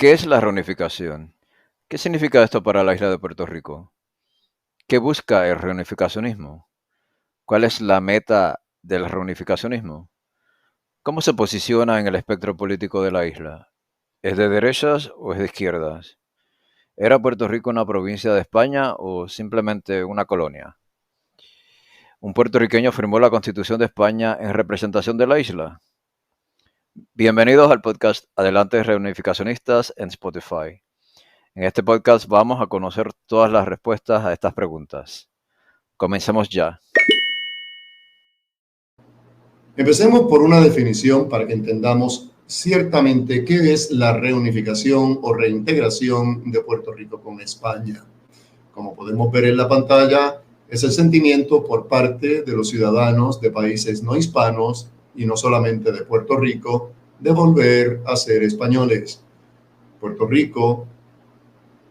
¿Qué es la reunificación? ¿Qué significa esto para la isla de Puerto Rico? ¿Qué busca el reunificacionismo? ¿Cuál es la meta del reunificacionismo? ¿Cómo se posiciona en el espectro político de la isla? ¿Es de derechas o es de izquierdas? ¿Era Puerto Rico una provincia de España o simplemente una colonia? ¿Un puertorriqueño firmó la Constitución de España en representación de la isla? Bienvenidos al podcast Adelante Reunificacionistas en Spotify. En este podcast vamos a conocer todas las respuestas a estas preguntas. Comencemos ya. Empecemos por una definición para que entendamos ciertamente qué es la reunificación o reintegración de Puerto Rico con España. Como podemos ver en la pantalla, es el sentimiento por parte de los ciudadanos de países no hispanos y no solamente de Puerto Rico de volver a ser españoles. Puerto Rico,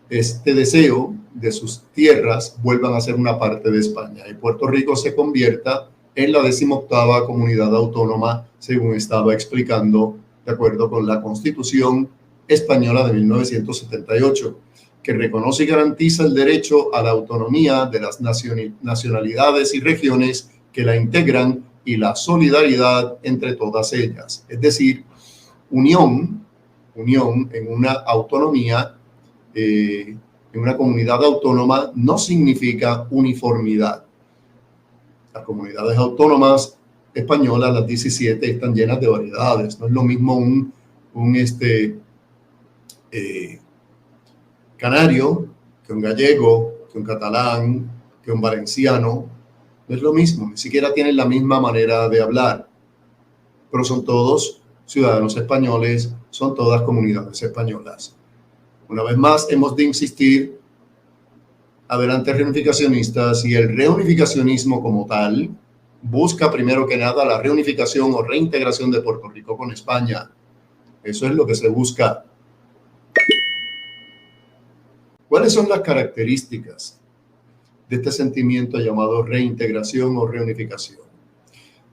este deseo de sus tierras vuelvan a ser una parte de España y Puerto Rico se convierta en la 18ª comunidad autónoma, según estaba explicando, de acuerdo con la Constitución Española de 1978, que reconoce y garantiza el derecho a la autonomía de las nacionalidades y regiones que la integran y la solidaridad entre todas ellas. Es decir, unión en una autonomía, en una comunidad autónoma, no significa uniformidad. Las comunidades autónomas españolas, las 17, están llenas de variedades. No es lo mismo un canario que un gallego, que un catalán, que un valenciano. No es lo mismo, ni siquiera tienen la misma manera de hablar. Pero son todos ciudadanos españoles, son todas comunidades españolas. Una vez más, hemos de insistir, adelante reunificacionistas, y el reunificacionismo como tal busca primero que nada la reunificación o reintegración de Puerto Rico con España. Eso es lo que se busca. ¿Cuáles son las características de este sentimiento llamado reintegración o reunificación?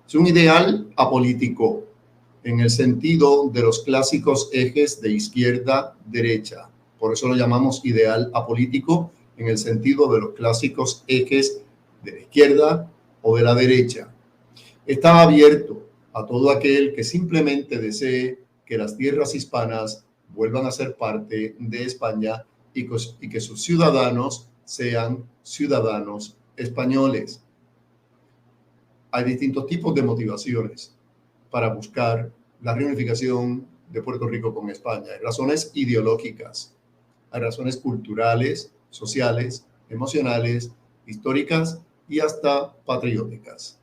Es un ideal apolítico en el sentido de los clásicos ejes de izquierda-derecha. Por eso lo llamamos ideal apolítico, en el sentido de los clásicos ejes de la izquierda o de la derecha. Está abierto a todo aquel que simplemente desee que las tierras hispanas vuelvan a ser parte de España y que sus ciudadanos sean ciudadanos españoles. Hay distintos tipos de motivaciones para buscar la reunificación de Puerto Rico con España. Hay razones ideológicas, hay razones culturales, sociales, emocionales, históricas y hasta patrióticas.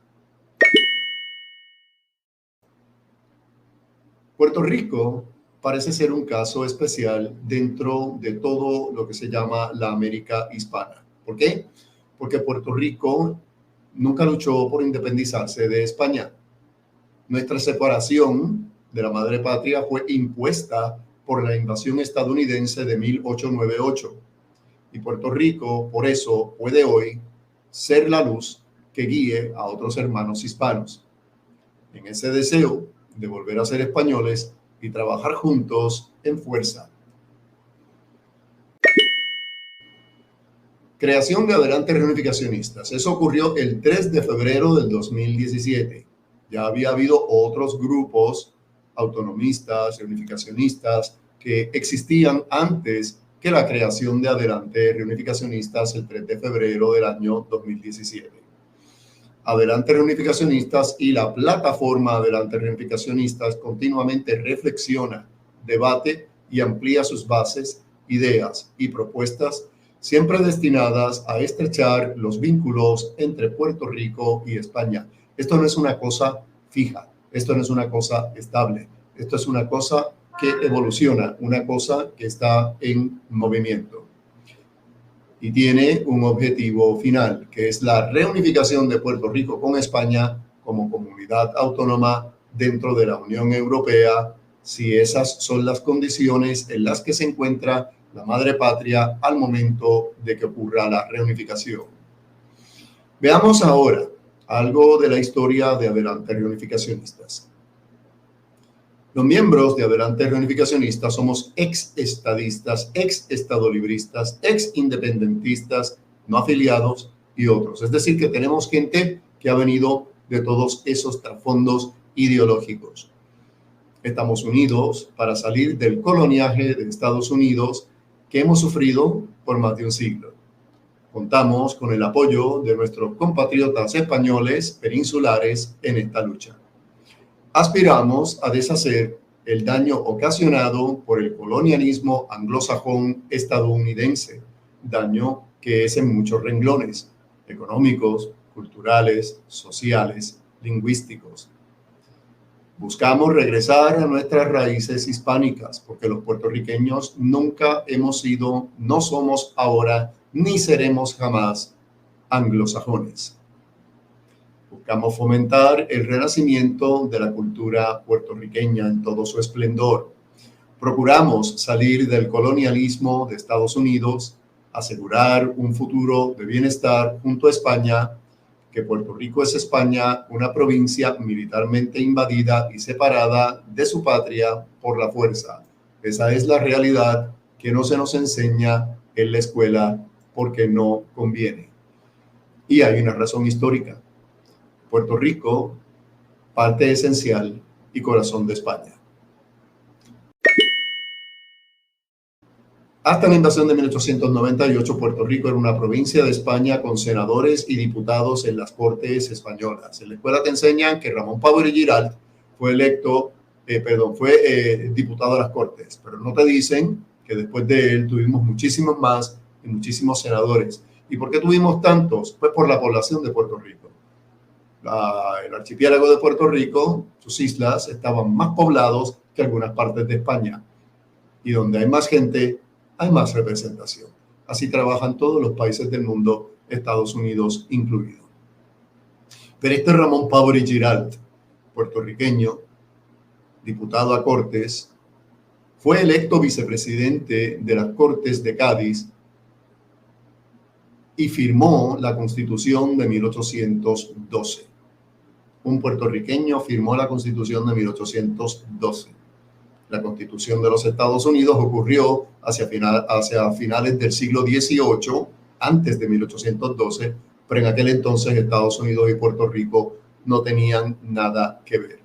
Puerto Rico parece ser un caso especial dentro de todo lo que se llama la América hispana. ¿Por qué? Porque Puerto Rico nunca luchó por independizarse de España. Nuestra separación de la madre patria fue impuesta por la invasión estadounidense de 1898. Y Puerto Rico, por eso, puede hoy ser la luz que guíe a otros hermanos hispanos en ese deseo de volver a ser españoles y trabajar juntos en fuerza. Creación de Adelante Reunificacionistas. Eso ocurrió el 3 de febrero del 2017. Ya había habido otros grupos autonomistas, reunificacionistas, que existían antes que la creación de Adelante Reunificacionistas el 3 de febrero del año 2017. Adelante Reunificacionistas y la plataforma Adelante Reunificacionistas continuamente reflexiona, debate y amplía sus bases, ideas y propuestas, siempre destinadas a estrechar los vínculos entre Puerto Rico y España. Esto no es una cosa fija, esto no es una cosa estable, esto es una cosa que evoluciona, una cosa que está en movimiento. Y tiene un objetivo final, que es la reunificación de Puerto Rico con España como comunidad autónoma dentro de la Unión Europea, si esas son las condiciones en las que se encuentra la madre patria al momento de que ocurra la reunificación. Veamos ahora algo de la historia de Adelante Reunificacionistas. Los miembros de Adelante Reunificacionistas somos ex-estadistas, ex-estadolibristas, ex-independentistas, no afiliados y otros. Es decir, que tenemos gente que ha venido de todos esos trasfondos ideológicos. Estamos unidos para salir del coloniaje de Estados Unidos que hemos sufrido por más de un siglo. Contamos con el apoyo de nuestros compatriotas españoles peninsulares en esta lucha. Aspiramos a deshacer el daño ocasionado por el colonialismo anglosajón estadounidense, daño que es en muchos renglones, económicos, culturales, sociales, lingüísticos. Buscamos regresar a nuestras raíces hispánicas, porque los puertorriqueños nunca hemos sido, no somos ahora, ni seremos jamás anglosajones. Buscamos fomentar el renacimiento de la cultura puertorriqueña en todo su esplendor. Procuramos salir del colonialismo de Estados Unidos, asegurar un futuro de bienestar junto a España, que Puerto Rico es España, una provincia militarmente invadida y separada de su patria por la fuerza. Esa es la realidad que no se nos enseña en la escuela porque no conviene. Y hay una razón histórica. Puerto Rico, parte esencial y corazón de España. Hasta la invasión de 1898, Puerto Rico era una provincia de España con senadores y diputados en las Cortes españolas. En la escuela te enseñan que Ramón Power y Giralt fue diputado a las Cortes, pero no te dicen que después de él tuvimos muchísimos más y muchísimos senadores. ¿Y por qué tuvimos tantos? Pues por la población de Puerto Rico. El archipiélago de Puerto Rico, sus islas, estaban más poblados que algunas partes de España. Y donde hay más gente, hay más representación. Así trabajan todos los países del mundo, Estados Unidos incluido. Pero este Ramón Power y Giralt, puertorriqueño, diputado a Cortes, fue electo vicepresidente de las Cortes de Cádiz y firmó la Constitución de 1812. Un puertorriqueño firmó la Constitución de 1812. La Constitución de los Estados Unidos ocurrió hacia finales del siglo XVIII, antes de 1812, pero en aquel entonces Estados Unidos y Puerto Rico no tenían nada que ver.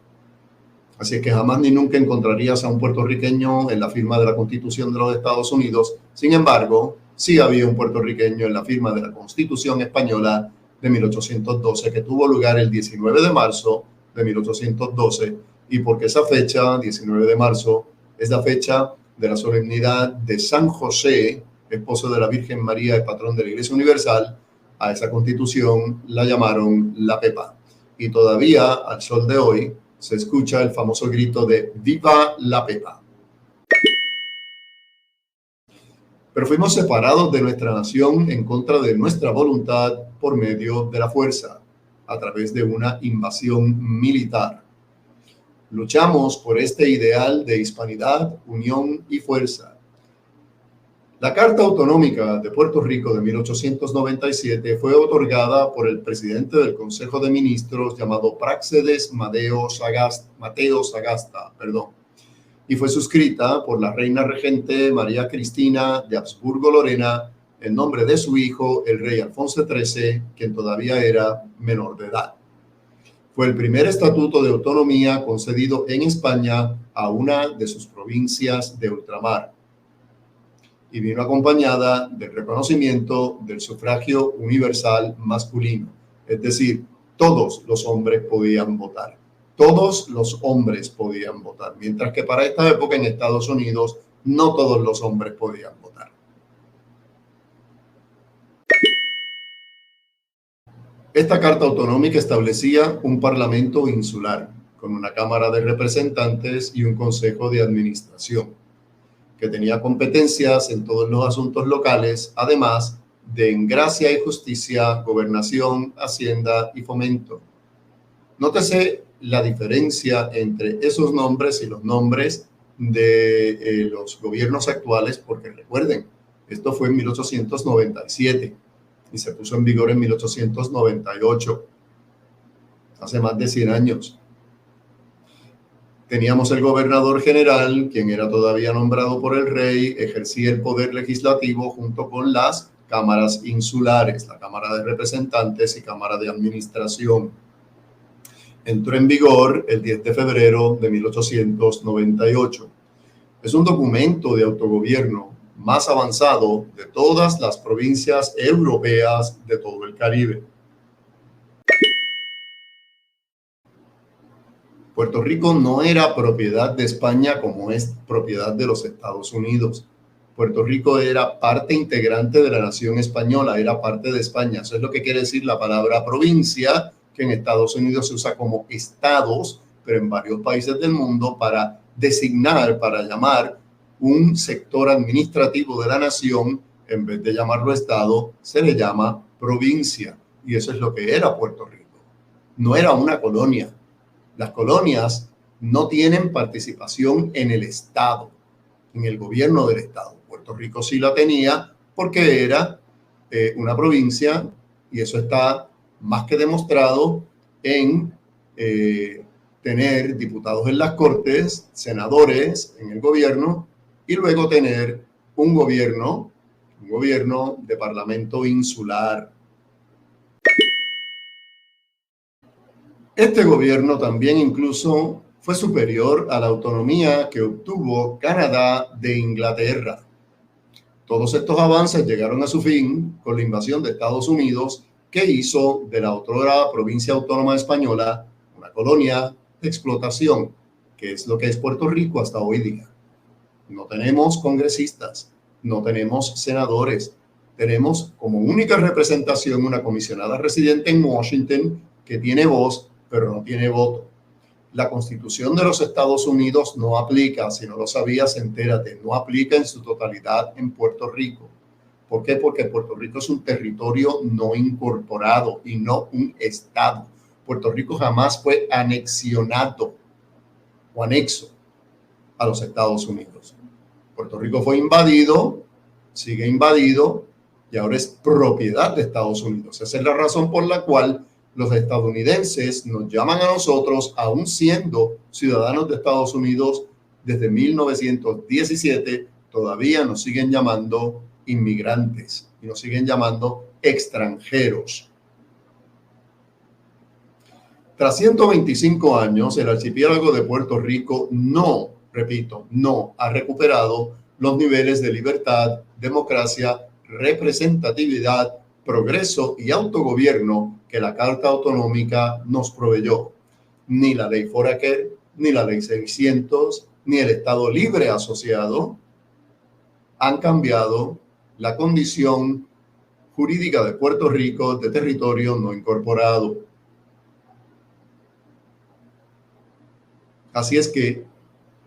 Así es que jamás ni nunca encontrarías a un puertorriqueño en la firma de la Constitución de los Estados Unidos. Sin embargo, sí había un puertorriqueño en la firma de la Constitución española de 1812, que tuvo lugar el 19 de marzo de 1812, y porque esa fecha, 19 de marzo, es la fecha de la solemnidad de San José, esposo de la Virgen María y patrón de la Iglesia Universal, a esa Constitución la llamaron la Pepa. Y todavía, al sol de hoy, se escucha el famoso grito de ¡Viva la Pepa! Pero fuimos separados de nuestra nación en contra de nuestra voluntad por medio de la fuerza, a través de una invasión militar. Luchamos por este ideal de hispanidad, unión y fuerza. La Carta Autonómica de Puerto Rico de 1897 fue otorgada por el presidente del Consejo de Ministros llamado Práxedes Mateo Sagasta, y fue suscrita por la reina regente María Cristina de Habsburgo-Lorena en nombre de su hijo, el rey Alfonso XIII, quien todavía era menor de edad. Fue el primer estatuto de autonomía concedido en España a una de sus provincias de ultramar, y vino acompañada del reconocimiento del sufragio universal masculino, es decir, todos los hombres podían votar. Todos los hombres podían votar, mientras que para esta época en Estados Unidos no todos los hombres podían votar. Esta Carta Autonómica establecía un parlamento insular, con una Cámara de Representantes y un Consejo de Administración, que tenía competencias en todos los asuntos locales, además de en gracia y justicia, gobernación, hacienda y fomento. Nótese la diferencia entre esos nombres y los nombres de los gobiernos actuales, porque recuerden, esto fue en 1897 y se puso en vigor en 1898, hace más de 100 años. Teníamos el gobernador general, quien era todavía nombrado por el rey, ejercía el poder legislativo junto con las cámaras insulares, la Cámara de Representantes y Cámara de Administración. Entró en vigor el 10 de febrero de 1898. Es un documento de autogobierno más avanzado de todas las provincias europeas de todo el Caribe. Puerto Rico no era propiedad de España como es propiedad de los Estados Unidos. Puerto Rico era parte integrante de la nación española, era parte de España. Eso es lo que quiere decir la palabra provincia, que en Estados Unidos se usa como estados, pero en varios países del mundo para designar, para llamar un sector administrativo de la nación, en vez de llamarlo estado, se le llama provincia. Y eso es lo que era Puerto Rico. No era una colonia. Las colonias no tienen participación en el Estado, en el gobierno del Estado. Puerto Rico sí la tenía porque era una provincia y eso está más que demostrado en tener diputados en las Cortes, senadores en el gobierno y luego tener un gobierno de parlamento insular. Este gobierno también incluso fue superior a la autonomía que obtuvo Canadá de Inglaterra. Todos estos avances llegaron a su fin con la invasión de Estados Unidos, que hizo de la otrora provincia autónoma española una colonia de explotación, que es lo que es Puerto Rico hasta hoy día. No tenemos congresistas, no tenemos senadores, tenemos como única representación una comisionada residente en Washington que tiene voz, pero no tiene voto. La Constitución de los Estados Unidos no aplica, si no lo sabías, entérate, no aplica en su totalidad en Puerto Rico. ¿Por qué? Porque Puerto Rico es un territorio no incorporado y no un estado. Puerto Rico jamás fue anexionado o anexo a los Estados Unidos. Puerto Rico fue invadido, sigue invadido y ahora es propiedad de Estados Unidos. Esa es la razón por la cual los estadounidenses nos llaman a nosotros, aún siendo ciudadanos de Estados Unidos desde 1917, todavía nos siguen llamando inmigrantes y nos siguen llamando extranjeros. Tras 125 años, el archipiélago de Puerto Rico no ha recuperado los niveles de libertad, democracia, representatividad, progreso y autogobierno que la Carta Autonómica nos proveyó. Ni la Ley Foraker, ni la Ley 600, ni el Estado Libre Asociado han cambiado la condición jurídica de Puerto Rico de territorio no incorporado. Así es que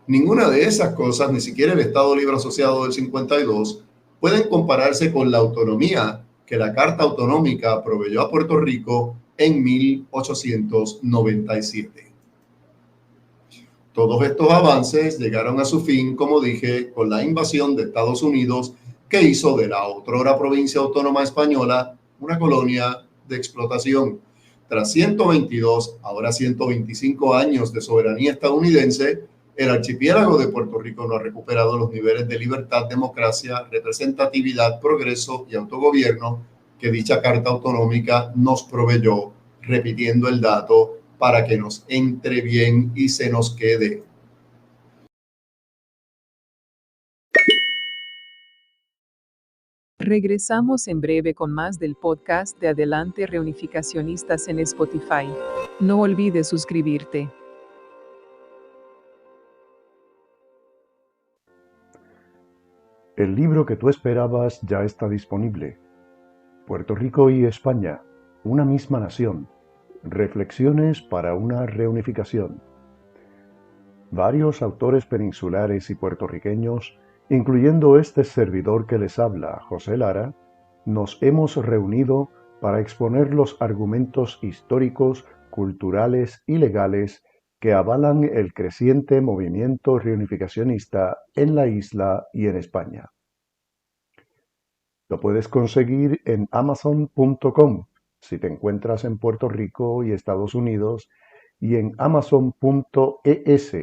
ninguna de esas cosas, ni siquiera el Estado Libre Asociado del 52, pueden compararse con la autonomía que la Carta Autonómica proveyó a Puerto Rico en 1897. Todos estos avances llegaron a su fin, como dije, con la invasión de Estados Unidos, que hizo de la otrora provincia autónoma española una colonia de explotación. Tras 122, ahora 125 años de soberanía estadounidense, el archipiélago de Puerto Rico no ha recuperado los niveles de libertad, democracia, representatividad, progreso y autogobierno que dicha Carta Autonómica nos proveyó, repitiendo el dato para que nos entre bien y se nos quede. Regresamos en breve con más del podcast de Adelante Reunificacionistas en Spotify. No olvides suscribirte. El libro que tú esperabas ya está disponible. Puerto Rico y España, una misma nación. Reflexiones para una reunificación. Varios autores peninsulares y puertorriqueños, incluyendo este servidor que les habla, José Lara, nos hemos reunido para exponer los argumentos históricos, culturales y legales que avalan el creciente movimiento reunificacionista en la isla y en España. Lo puedes conseguir en Amazon.com si te encuentras en Puerto Rico y Estados Unidos, y en Amazon.es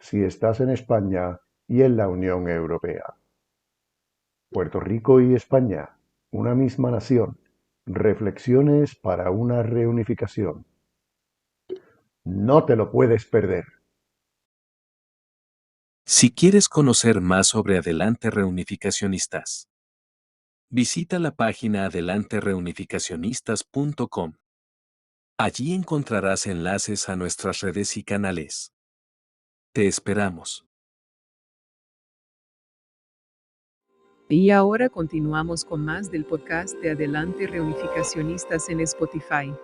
si estás en España y en la Unión Europea. Puerto Rico y España, una misma nación. Reflexiones para una reunificación. No te lo puedes perder. Si quieres conocer más sobre Adelante Reunificacionistas, visita la página adelantereunificacionistas.com. Allí encontrarás enlaces a nuestras redes y canales. Te esperamos. Y ahora continuamos con más del podcast de Adelante Reunificacionistas en Spotify.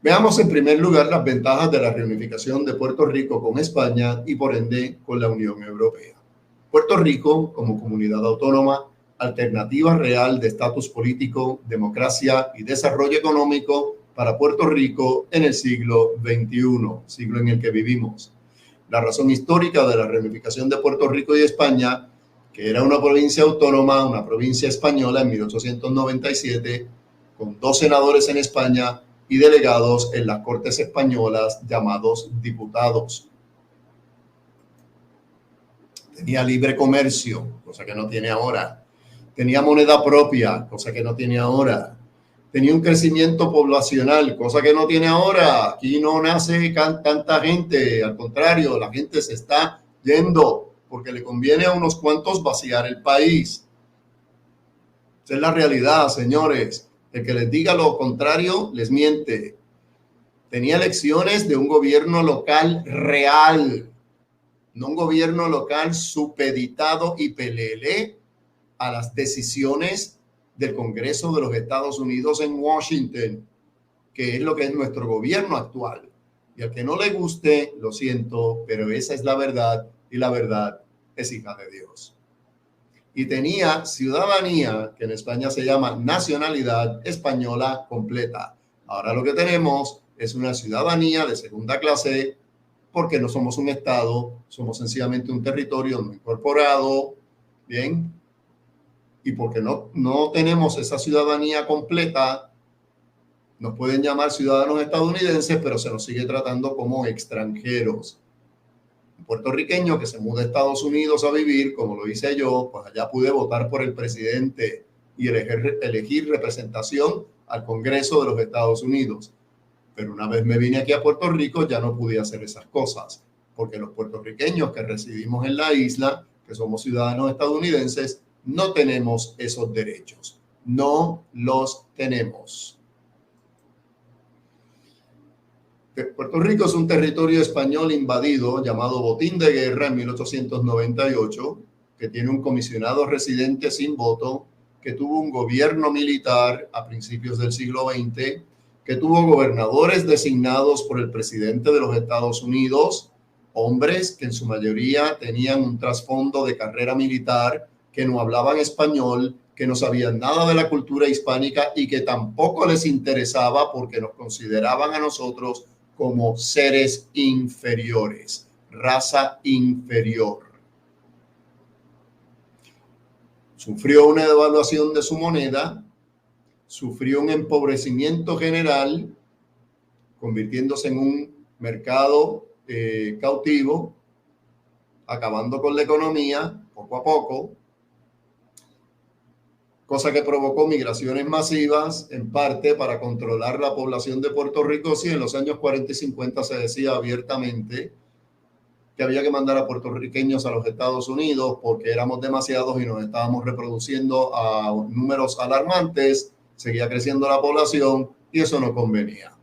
Veamos en primer lugar las ventajas de la reunificación de Puerto Rico con España y por ende con la Unión Europea. Puerto Rico, como comunidad autónoma, alternativa real de estatus político, democracia y desarrollo económico para Puerto Rico en el siglo XXI, siglo en el que vivimos. La razón histórica de la reunificación de Puerto Rico y España, que era una provincia autónoma, una provincia española en 1897, con 2 senadores en España y delegados en las Cortes españolas llamados diputados. Tenía libre comercio, cosa que no tiene ahora. Tenía moneda propia, cosa que no tiene ahora. Tenía un crecimiento poblacional, cosa que no tiene ahora. Aquí no nace tanta gente, al contrario, la gente se está yendo porque le conviene a unos cuantos vaciar el país. Esa es la realidad, señores. El que les diga lo contrario les miente. Tenía elecciones de un gobierno local real, no un gobierno local supeditado y pelele a las decisiones del Congreso de los Estados Unidos en Washington, que es lo que es nuestro gobierno actual. Y al que no le guste, lo siento, pero esa es la verdad y la verdad es hija de Dios. Y tenía ciudadanía, que en España se llama nacionalidad española completa. Ahora lo que tenemos es una ciudadanía de segunda clase, porque no somos un estado, somos sencillamente un territorio no incorporado, ¿bien? Y porque no tenemos esa ciudadanía completa, nos pueden llamar ciudadanos estadounidenses, pero se nos sigue tratando como extranjeros. Un puertorriqueño que se muda a Estados Unidos a vivir, como lo hice yo, pues allá pude votar por el presidente y elegir representación al Congreso de los Estados Unidos. Pero una vez me vine aquí a Puerto Rico, ya no pude hacer esas cosas, porque los puertorriqueños que residimos en la isla, que somos ciudadanos estadounidenses, no tenemos esos derechos. No los tenemos. Puerto Rico es un territorio español invadido llamado Botín de Guerra en 1898, que tiene un comisionado residente sin voto, que tuvo un gobierno militar a principios del siglo XX, que tuvo gobernadores designados por el presidente de los Estados Unidos, hombres que en su mayoría tenían un trasfondo de carrera militar, que no hablaban español, que no sabían nada de la cultura hispánica y que tampoco les interesaba porque nos consideraban a nosotros como seres inferiores, raza inferior. Sufrió una devaluación de su moneda, sufrió un empobrecimiento general, convirtiéndose en un mercado cautivo, acabando con la economía poco a poco, cosa que provocó migraciones masivas, en parte para controlar la población de Puerto Rico. Sí, en los años 40 y 50 se decía abiertamente que había que mandar a puertorriqueños a los Estados Unidos porque éramos demasiados y nos estábamos reproduciendo a números alarmantes, seguía creciendo la población y eso no convenía.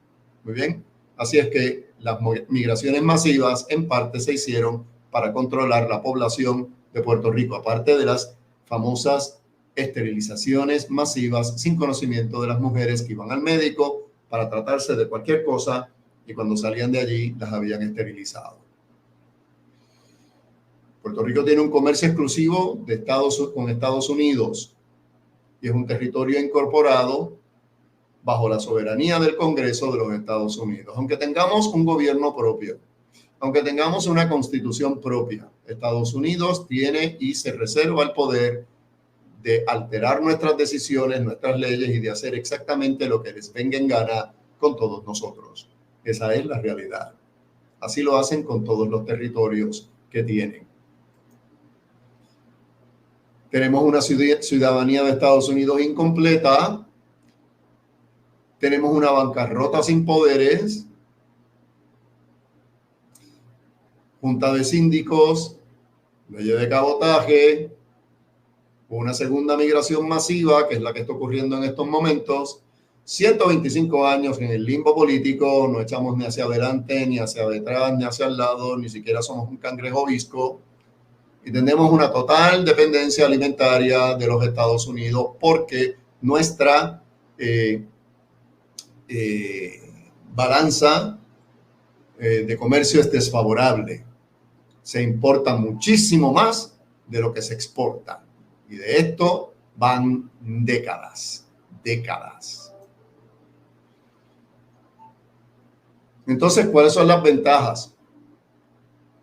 Muy bien, así es que las migraciones masivas en parte se hicieron para controlar la población de Puerto Rico, aparte de las famosas esterilizaciones masivas sin conocimiento de las mujeres que iban al médico para tratarse de cualquier cosa y cuando salían de allí las habían esterilizado. Puerto Rico tiene un comercio exclusivo con Estados Unidos y es un territorio incorporado bajo la soberanía del Congreso de los Estados Unidos. Aunque tengamos un gobierno propio, aunque tengamos una constitución propia, Estados Unidos tiene y se reserva el poder de alterar nuestras decisiones, nuestras leyes y de hacer exactamente lo que les venga en gana con todos nosotros. Esa es la realidad. Así lo hacen con todos los territorios que tienen. Tenemos una ciudadanía de Estados Unidos incompleta. Tenemos una bancarrota sin poderes. Junta de síndicos, ley de cabotaje, una segunda migración masiva, que es la que está ocurriendo en estos momentos. 125 años en el limbo político, no echamos ni hacia adelante, ni hacia detrás, ni hacia el lado, ni siquiera somos un cangrejo visco. Y tenemos una total dependencia alimentaria de los Estados Unidos porque nuestra balanza de comercio es desfavorable. Se importa muchísimo más de lo que se exporta. Y de esto van décadas. Entonces, ¿cuáles son las ventajas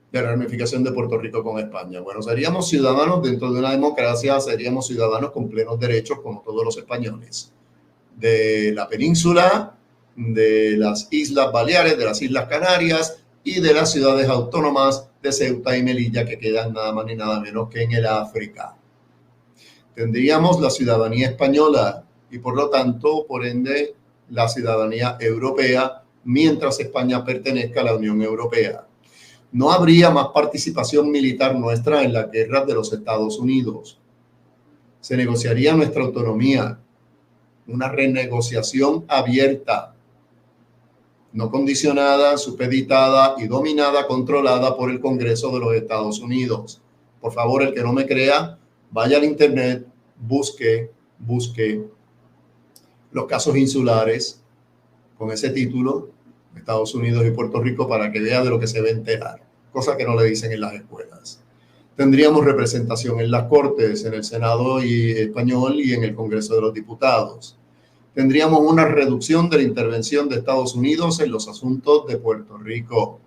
de la reunificación de Puerto Rico con España? Bueno, seríamos ciudadanos dentro de una democracia, seríamos ciudadanos con plenos derechos como todos los españoles. De la península, de las Islas Baleares, de las Islas Canarias y de las ciudades autónomas de Ceuta y Melilla, que quedan nada más ni nada menos que en el África. Tendríamos la ciudadanía española y por lo tanto, por ende, la ciudadanía europea, mientras España pertenezca a la Unión Europea. No habría más participación militar nuestra en las guerras de los Estados Unidos. Se negociaría nuestra autonomía, una renegociación abierta, no condicionada, supeditada y dominada, controlada por el Congreso de los Estados Unidos. Por favor, el que no me crea, vaya al internet, busque los casos insulares con ese título, Estados Unidos y Puerto Rico, para que vea de lo que se va a enterar, cosa que no le dicen en las escuelas. Tendríamos representación en las Cortes, en el Senado español y en el Congreso de los Diputados. Tendríamos una reducción de la intervención de Estados Unidos en los asuntos de Puerto Rico.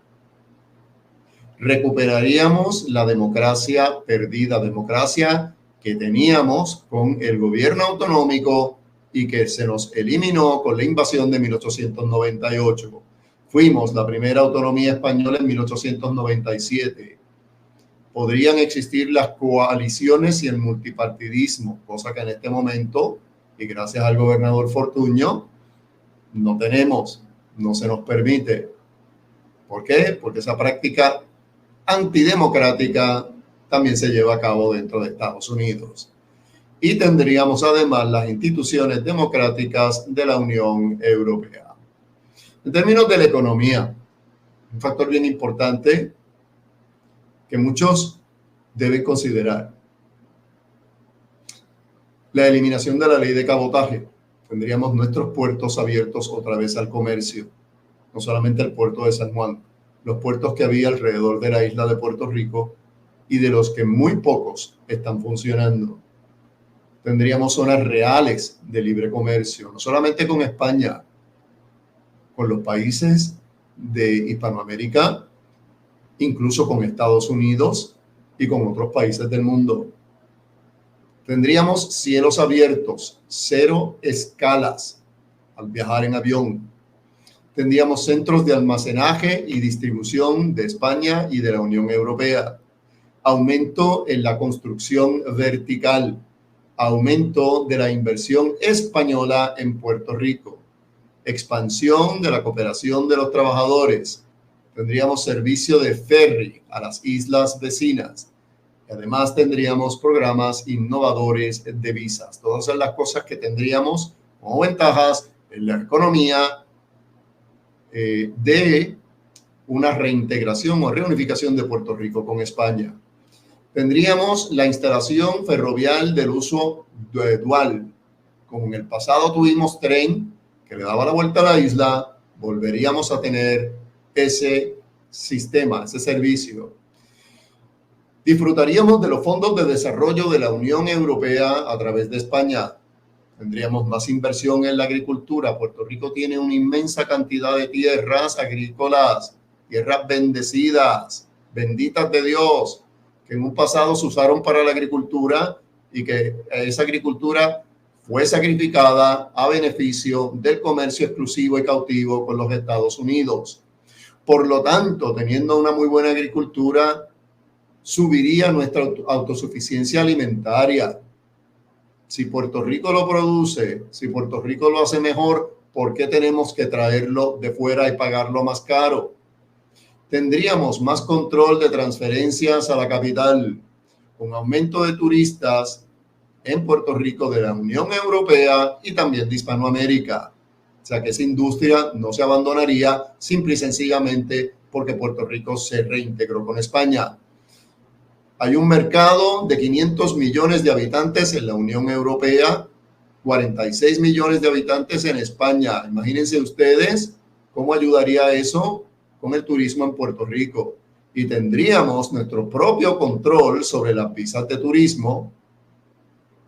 Recuperaríamos la democracia perdida, democracia que teníamos con el gobierno autonómico y que se nos eliminó con la invasión de 1898. Fuimos la primera autonomía española en 1897. Podrían existir las coaliciones y el multipartidismo, cosa que en este momento, y gracias al gobernador Fortuño, no tenemos, no se nos permite. ¿Por qué? Porque esa práctica antidemocrática también se lleva a cabo dentro de Estados Unidos. Y tendríamos además las instituciones democráticas de la Unión Europea. En términos de la economía, un factor bien importante que muchos deben considerar: la eliminación de la ley de cabotaje. Tendríamos nuestros puertos abiertos otra vez al comercio, no solamente el puerto de San Juan, los puertos que había alrededor de la isla de Puerto Rico y de los que muy pocos están funcionando. Tendríamos zonas reales de libre comercio, no solamente con España, con los países de Hispanoamérica, incluso con Estados Unidos y con otros países del mundo. Tendríamos cielos abiertos, 0 escalas al viajar en avión. Tendríamos centros de almacenaje y distribución de España y de la Unión Europea. Aumento en la construcción vertical. Aumento de la inversión española en Puerto Rico. Expansión de la cooperación de los trabajadores. Tendríamos servicio de ferry a las islas vecinas. Y además tendríamos programas innovadores de visas. Todas son las cosas que tendríamos como ventajas en la economía de una reintegración o reunificación de Puerto Rico con España. Tendríamos la instalación ferroviaria del uso dual. Como en el pasado tuvimos tren que le daba la vuelta a la isla, volveríamos a tener ese sistema, ese servicio. Disfrutaríamos de los fondos de desarrollo de la Unión Europea a través de España. Tendríamos más inversión en la agricultura. Puerto Rico tiene una inmensa cantidad de tierras agrícolas, tierras bendecidas, benditas de Dios, que en un pasado se usaron para la agricultura y que esa agricultura fue sacrificada a beneficio del comercio exclusivo y cautivo con los Estados Unidos. Por lo tanto, teniendo una muy buena agricultura, subiría nuestra autosuficiencia alimentaria. Si Puerto Rico lo produce, si Puerto Rico lo hace mejor, ¿por qué tenemos que traerlo de fuera y pagarlo más caro? Tendríamos más control de transferencias a la capital, con aumento de turistas en Puerto Rico de la Unión Europea y también de Hispanoamérica. O sea que esa industria no se abandonaría simple y sencillamente porque Puerto Rico se reintegró con España. Hay un mercado de 500 millones de habitantes en la Unión Europea, 46 millones de habitantes en España. Imagínense ustedes cómo ayudaría eso con el turismo en Puerto Rico. Y tendríamos nuestro propio control sobre las visas de turismo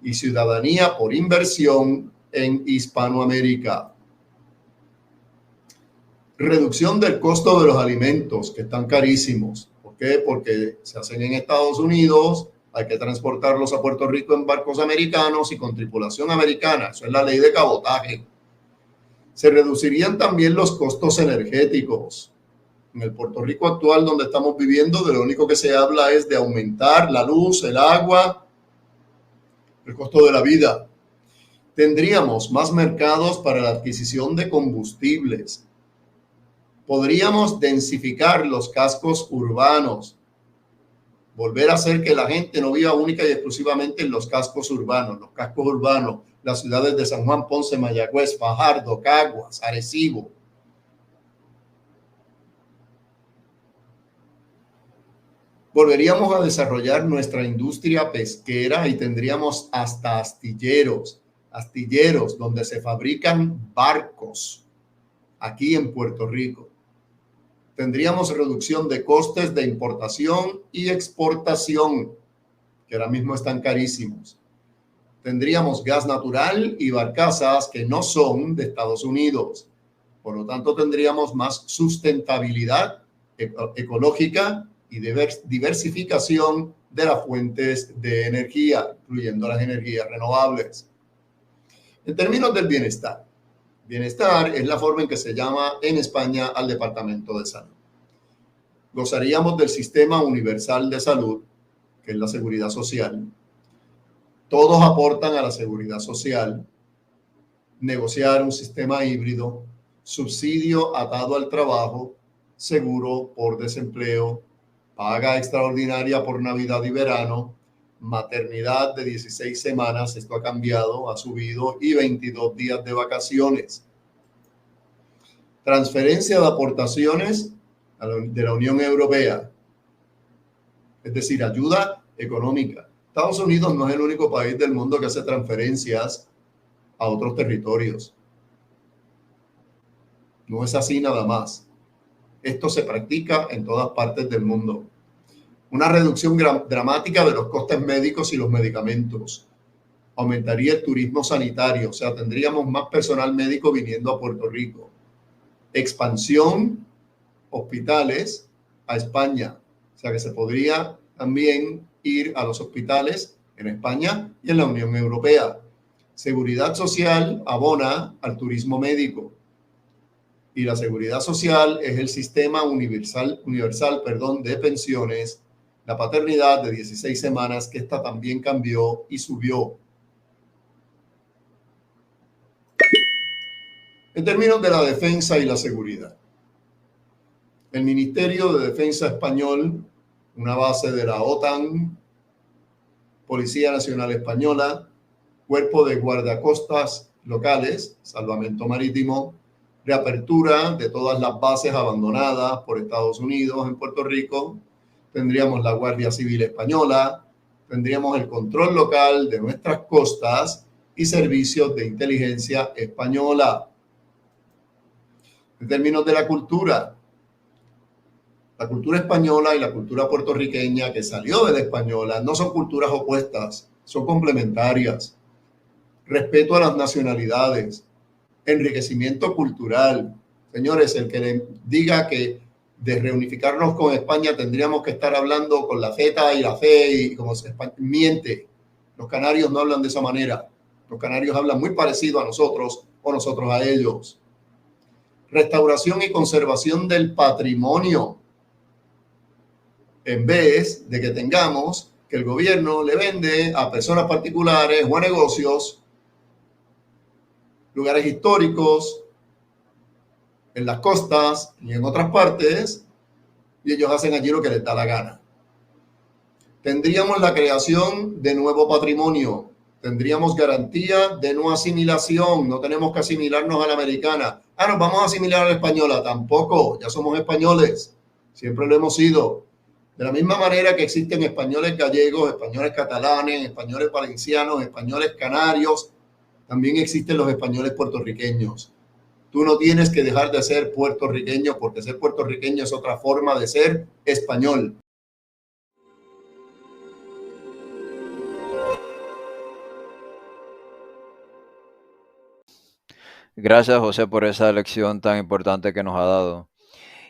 y ciudadanía por inversión en Hispanoamérica. Reducción del costo de los alimentos, que están carísimos. ¿Por qué? Porque se hacen en Estados Unidos, hay que transportarlos a Puerto Rico en barcos americanos y con tripulación americana. Eso es la ley de cabotaje. Se reducirían también los costos energéticos. En el Puerto Rico actual donde estamos viviendo, de lo único que se habla es de aumentar la luz, el agua, el costo de la vida. Tendríamos más mercados para la adquisición de combustibles. Podríamos densificar los cascos urbanos, volver a hacer que la gente no viva única y exclusivamente en los cascos urbanos. Los cascos urbanos, las ciudades de San Juan, Ponce, Mayagüez, Fajardo, Caguas, Arecibo. Volveríamos a desarrollar nuestra industria pesquera y tendríamos hasta astilleros donde se fabrican barcos aquí en Puerto Rico. Tendríamos reducción de costes de importación y exportación, que ahora mismo están carísimos. Tendríamos gas natural y barcazas que no son de Estados Unidos. Por lo tanto, tendríamos más sustentabilidad ecológica y diversificación de las fuentes de energía, incluyendo las energías renovables. En términos del bienestar, bienestar es la forma en que se llama en España al Departamento de Salud. Gozaríamos del sistema universal de salud, que es la seguridad social. Todos aportan a la seguridad social. Negociar un sistema híbrido, subsidio atado al trabajo, seguro por desempleo, paga extraordinaria por Navidad y verano, maternidad de 16 semanas, esto ha cambiado, ha subido, y 22 días de vacaciones. Transferencia de aportaciones de la Unión Europea, es decir, ayuda económica. Estados Unidos no es el único país del mundo que hace transferencias a otros territorios. No es así nada más. Esto se practica en todas partes del mundo. Una reducción dramática de los costes médicos y los medicamentos. Aumentaría el turismo sanitario, o sea, tendríamos más personal médico viniendo a Puerto Rico. Expansión, hospitales a España, o sea que se podría también ir a los hospitales en España y en la Unión Europea. Seguridad social abona al turismo médico. Y la seguridad social es el sistema universal de pensiones, la paternidad de 16 semanas, que esta también cambió y subió. En términos de la defensa y la seguridad, el Ministerio de Defensa español, una base de la OTAN, Policía Nacional Española, Cuerpo de Guardacostas locales, Salvamento Marítimo, reapertura de todas las bases abandonadas por Estados Unidos en Puerto Rico, tendríamos la Guardia Civil Española, tendríamos el control local de nuestras costas y servicios de inteligencia española. En términos de la cultura española y la cultura puertorriqueña que salió de la española no son culturas opuestas, son complementarias. Respeto a las nacionalidades, enriquecimiento cultural. Señores, el que le diga que de reunificarnos con España tendríamos que estar hablando con la Z y la fe y como se miente. Los canarios no hablan de esa manera. Los canarios hablan muy parecido a nosotros o nosotros a ellos. Restauración y conservación del patrimonio. En vez de que tengamos que el gobierno le vende a personas particulares o a negocios lugares históricos en las costas y en otras partes, y ellos hacen allí lo que les da la gana. Tendríamos la creación de nuevo patrimonio, tendríamos garantía de no asimilación, no tenemos que asimilarnos a la americana. Nos vamos a asimilar a la española, tampoco, ya somos españoles, siempre lo hemos sido. De la misma manera que existen españoles gallegos, españoles catalanes, españoles valencianos, españoles canarios, también existen los españoles puertorriqueños. Tú no tienes que dejar de ser puertorriqueño porque ser puertorriqueño es otra forma de ser español. Gracias, José, por esa lección tan importante que nos ha dado.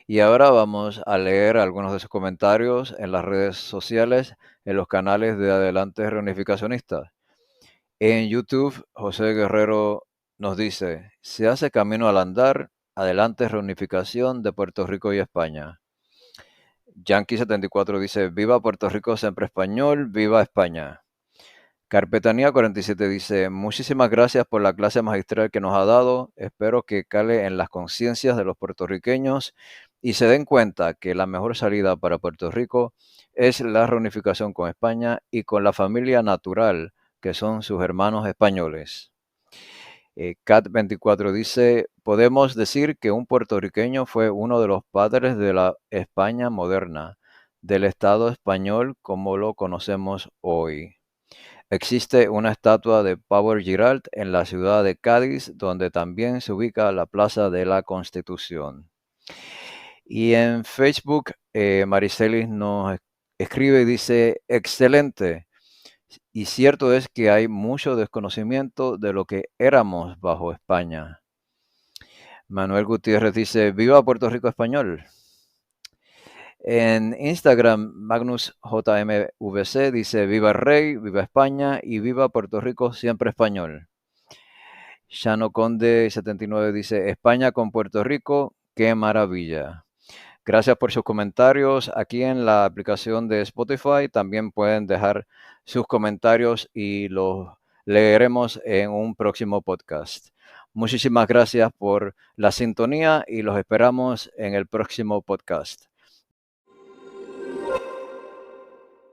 Y ahora vamos a leer algunos de sus comentarios en las redes sociales, en los canales de Adelante Reunificacionista. En YouTube, José Guerrero nos dice, se hace camino al andar, Adelante Reunificación de Puerto Rico y España. Yankee74 dice, viva Puerto Rico, siempre español, viva España. Carpetanía 47 dice, muchísimas gracias por la clase magistral que nos ha dado, espero que cale en las conciencias de los puertorriqueños y se den cuenta que la mejor salida para Puerto Rico es la reunificación con España y con la familia natural, que son sus hermanos españoles. Cat24 dice, podemos decir que un puertorriqueño fue uno de los padres de la España moderna, del Estado español como lo conocemos hoy. Existe una estatua de Pau Giralt en la ciudad de Cádiz, donde también se ubica la Plaza de la Constitución. Y en Facebook, Maricelis nos escribe y dice, excelente. Y cierto es que hay mucho desconocimiento de lo que éramos bajo España. Manuel Gutiérrez dice, viva Puerto Rico español. En Instagram, Magnus JMVC dice, viva el Rey, viva España y viva Puerto Rico siempre español. Shano Conde 79 dice, España con Puerto Rico, qué maravilla. Gracias por sus comentarios. Aquí en la aplicación de Spotify también pueden dejar sus comentarios y los leeremos en un próximo podcast. Muchísimas gracias por la sintonía y los esperamos en el próximo podcast.